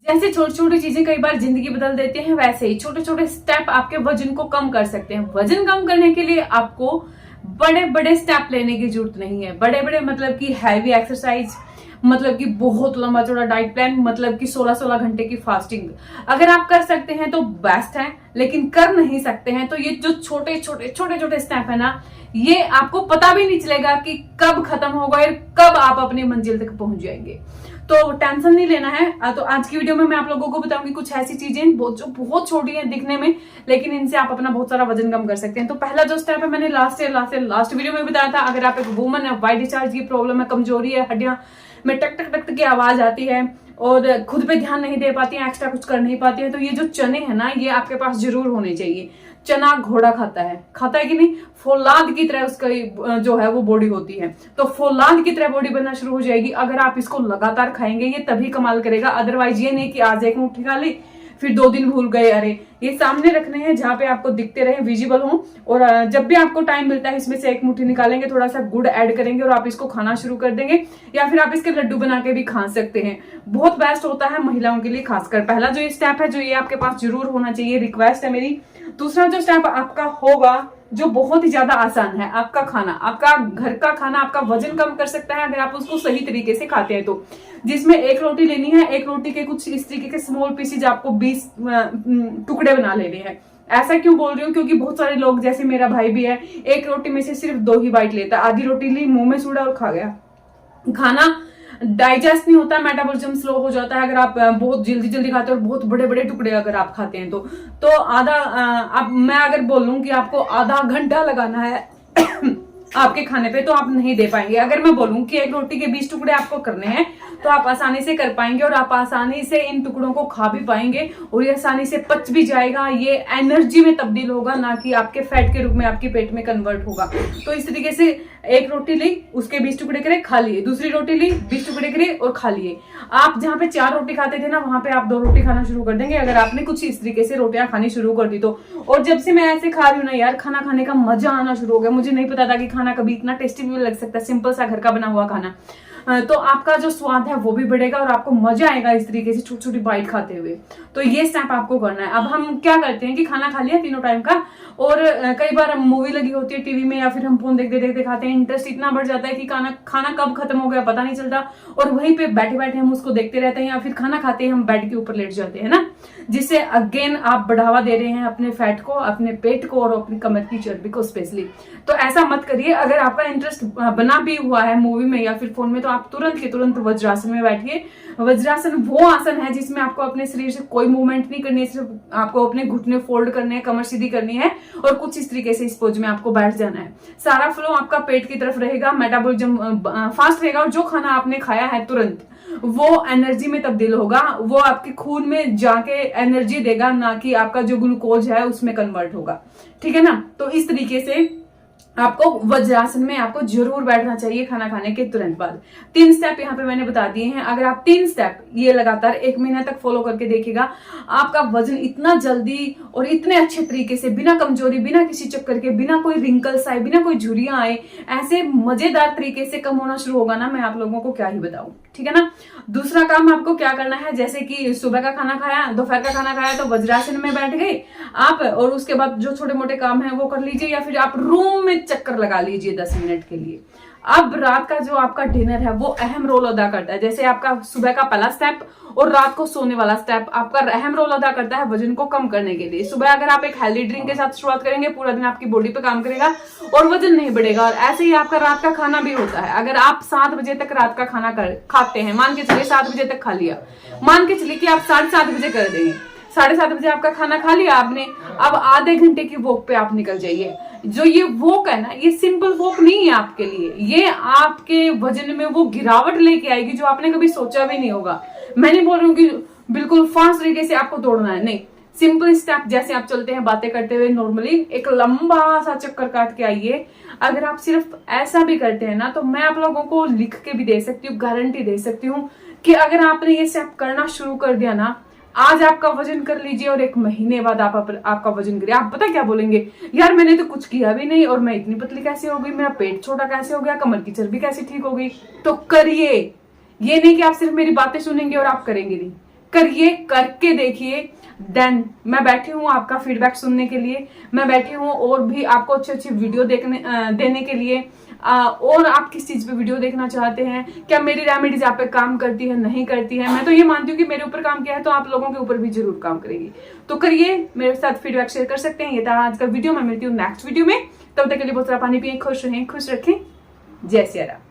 जैसे छोटी छोटी चीजें कई बार जिंदगी बदल देते हैं, वैसे ही छोटे छोटे स्टेप आपके वजन को कम कर सकते हैं। वजन कम करने के लिए आपको बड़े बड़े स्टेप लेने की जरूरत नहीं है। बड़े बड़े मतलब कि हैवी एक्सरसाइज, मतलब कि बहुत लंबा चौड़ा डाइट प्लान, मतलब कि 16-16 घंटे की फास्टिंग अगर आप कर सकते हैं तो बेस्ट है, लेकिन कर नहीं सकते हैं तो ये जो छोटे छोटे स्टेप है ना, ये आपको पता भी नहीं चलेगा कि कब खत्म होगा और कब आप अपनी मंजिल तक पहुंच जाएंगे। तो टेंशन नहीं लेना है। तो आज की वीडियो में मैं आप लोगों को बताऊंगी कुछ ऐसी चीजें जो बहुत छोटी हैं दिखने में, लेकिन इनसे आप अपना बहुत सारा वजन कम कर सकते हैं। तो पहला जो स्टेप है, मैंने लास्ट वीडियो में बताया था, अगर आप एक वुमन है, वाइट डिस्चार्ज की प्रॉब्लम है, कमजोरी है, हड्डियां में टक टक टक की आवाज आती है और खुद पे ध्यान नहीं दे पाती है, एक्स्ट्रा कुछ कर नहीं पाती है, तो ये जो चने हैं ना, ये आपके पास जरूर होने चाहिए। चना घोड़ा खाता है कि नहीं, फौलाद की तरह उसका जो है वो बॉडी होती है, तो फौलाद की तरह बॉडी बनना शुरू हो जाएगी अगर आप इसको लगातार खाएंगे। ये तभी कमाल करेगा, अदरवाइज ये नहीं कि आज एक मुट्ठी खा ली फिर 2 दिन भूल गए। अरे ये सामने रखने हैं जहां पे आपको दिखते रहे, विजिबल हो, और जब भी आपको टाइम मिलता है इसमें से एक मुट्ठी निकालेंगे, थोड़ा सा गुड़ ऐड करेंगे और आप इसको खाना शुरू कर देंगे, या फिर आप इसके लड्डू बना के भी खा सकते हैं। बहुत बेस्ट होता है महिलाओं के लिए खासकर। पहला जो ये स्टेप है, जो ये आपके पास जरूर होना चाहिए, रिक्वेस्ट है मेरी। दूसरा जो स्टेप आपका होगा, जो बहुत ही ज्यादा आसान है, आपका खाना, आपका घर का खाना आपका वजन कम कर सकता है अगर आप उसको सही तरीके से खाते हैं तो। जिसमें एक रोटी लेनी है, एक रोटी के कुछ इस तरीके के स्मॉल पीसेज आपको 20 टुकड़े बना लेने हैं। ऐसा क्यों बोल रही हूँ, क्योंकि बहुत सारे लोग, जैसे मेरा भाई भी है, एक रोटी में से सिर्फ 2 ही बाइट लेता है, आधी रोटी ली, मुंह में सूड़ा और खा गया। खाना डाइजेस्ट नहीं होता, मेटाबॉलिज्म स्लो हो जाता है अगर आप बहुत जल्दी खाते हैं और बहुत बड़े बड़े टुकड़े अगर आप खाते हैं तो आधा अब मैं अगर बोलूं कि आपको आधा घंटा लगाना है आपके खाने पे, तो आप नहीं दे पाएंगे। अगर मैं बोलूं कि एक रोटी के 20 टुकड़े आपको करने हैं तो आप आसानी से कर पाएंगे और आप आसानी से इन टुकड़ों को खा भी पाएंगे और ये आसानी से पच भी जाएगा। ये एनर्जी में तब्दील होगा, ना कि आपके फैट के रूप में आपके पेट में कन्वर्ट होगा। तो इस तरीके से एक रोटी ली, उसके 20 टुकड़े करे, खा लिए, दूसरी रोटी ली, 20 टुकड़े करे और खा लिए। आप जहां पे 4 रोटी खाते थे ना, वहां पे आप 2 रोटी खाना शुरू कर देंगे अगर आपने कुछ इस तरीके से रोटियां खानी शुरू कर दी तो। और जब से मैं ऐसे खा रही हूँ ना यार, खाना खाने का मजा आना शुरू हो गया। मुझे नहीं पता था कि खाना कभी इतना टेस्टी भी लग सकता है, सिंपल सा घर का बना हुआ खाना। तो आपका जो स्वाद है वो भी बढ़ेगा और आपको मजा आएगा इस तरीके से छोटी छोटी बाइट खाते हुए। तो ये स्टेप आपको करना है। अब हम क्या करते हैं कि खाना खा लिया तीनों टाइम का, और कई बार मूवी लगी होती है टीवी में या फिर हम फोन देखते देखते खाते हैं, इंटरेस्ट इतना बढ़ जाता है कि खाना कब खत्म हो गया पता नहीं चलता, और वहीं पे बैठे बैठे हम उसको देखते रहते हैं, या फिर खाना खाते हैं हम बेड के ऊपर लेट जाते हैं ना, जिससे अगेन आप बढ़ावा दे रहे हैं अपने फैट को, अपने पेट को और अपनी कमर की चर्बी को स्पेशली। तो ऐसा मत करिए। अगर आपका इंटरेस्ट बना भी हुआ है मूवी में या फिर फोन में, तो आप तुरंत के तुरंत वज्रासन में बैठिए। वज्रासन वो आसन है जिसमें आपको अपने शरीर से कोई मूवमेंट नहीं करनी है, सिर्फ आपको अपने घुटने फोल्ड करने हैं, कमर सीधी करनी है और कुछ इस तरीके से इस पोज में आपको बैठ जाना है। सारा फ्लो आपका पेट की तरफ रहेगा, मेटाबॉलिज्म फास्ट रहेगा और जो खाना आपने खाया है तुरंत वो एनर्जी में तब्दील होगा, वो आपके खून में जाके एनर्जी देगा, ना कि आपका जो ग्लूकोज है उसमें कन्वर्ट होगा। ठीक है ना। तो इस तरीके से आपको वज्रासन में आपको जरूर बैठना चाहिए खाना खाने के तुरंत बाद। 3 स्टेप यहाँ पे मैंने बता दिए हैं। अगर आप 3 स्टेप ये लगातार 1 महीना तक फॉलो करके देखिएगा, आपका वजन इतना जल्दी और इतने अच्छे तरीके से, बिना कमजोरी, बिना किसी चक्कर के, बिना कोई रिंकल्स आए, बिना कोई झुर्रियां आए, ऐसे मजेदार तरीके से कम होना शुरू होगा ना, मैं आप लोगों को क्या ही बताऊं। ठीक है ना। दूसरा काम आपको क्या करना है, जैसे कि सुबह का खाना खाया, दोपहर का खाना खाया, तो वज्रासन में बैठ गए आप, और उसके बाद जो छोटे मोटे काम है वो कर लीजिए, या फिर आप रूम में चक्कर लगा लीजिए 10 मिनट के लिए। अब रात का जो आपका डिनर है वो अहम रोल अदा करता है। जैसे आपका सुबह का पहला स्टेप और रात को सोने वाला स्टेप आपका अहम रोल अदा करता है वजन को कम करने के लिए। सुबह अगर आप एक हेल्दी ड्रिंक के साथ शुरुआत करेंगे, पूरा दिन आपकी बॉडी पे काम करेगा और वजन नहीं बढ़ेगा। और ऐसे ही आपका रात का खाना भी होता है। अगर आप 7 बजे तक रात का खाना खाते हैं, मान के चलिए 7 बजे तक खा लिया, मान के चलिए कि आप 7:30 बजे कर देंगे, 7:30 बजे आपका खाना खा लिया आपने, अब आधे घंटे की वॉक पे आप निकल जाइए। जो ये वॉक है ना, ये सिंपल वॉक नहीं है आपके लिए, ये आपके वजन में वो गिरावट लेके आएगी जो आपने कभी सोचा भी नहीं होगा। मैं नहीं बोल रही हूँ कि बिल्कुल फास्ट तरीके से आपको दौड़ना है, नहीं। सिंपल स्टेप जैसे आप चलते हैं बातें करते हुए नॉर्मली, एक लंबा सा चक्कर काट के आइए। अगर आप सिर्फ ऐसा भी करते हैं ना, तो मैं आप लोगों को लिख के भी दे सकती हूँ, गारंटी दे सकती हूँ कि अगर आपने ये स्टेप करना शुरू कर दिया ना, आज आपका वजन कर लीजिए और 1 महीने बाद आपका वजन गिरे, आप पता क्या बोलेंगे, यार मैंने तो कुछ किया भी नहीं और मैं इतनी पतली कैसे हो गई, मेरा पेट छोटा कैसे हो गया, कमर की चर्बी कैसे ठीक हो गई। तो करिए, ये नहीं कि आप सिर्फ मेरी बातें सुनेंगे और आप करेंगे नहीं, करिए, करके देखिए। देन मैं बैठी हूँ आपका फीडबैक सुनने के लिए, मैं बैठी हूँ और भी आपको अच्छी अच्छी वीडियो देने के लिए। और आप किस चीज पे वीडियो देखना चाहते हैं, क्या मेरी रेमेडीज आप पे काम करती है, नहीं करती है। मैं तो ये मानती हूँ कि मेरे ऊपर काम किया है तो आप लोगों के ऊपर भी जरूर काम करेगी। तो करिए, मेरे साथ फीडबैक शेयर कर सकते हैं। ये था आज का वीडियो। मैं मिलती हूँ नेक्स्ट वीडियो में, तब तक के लिए बहुत सारा पानी पिए, खुश रहें, खुश रखें। जय सिया राम।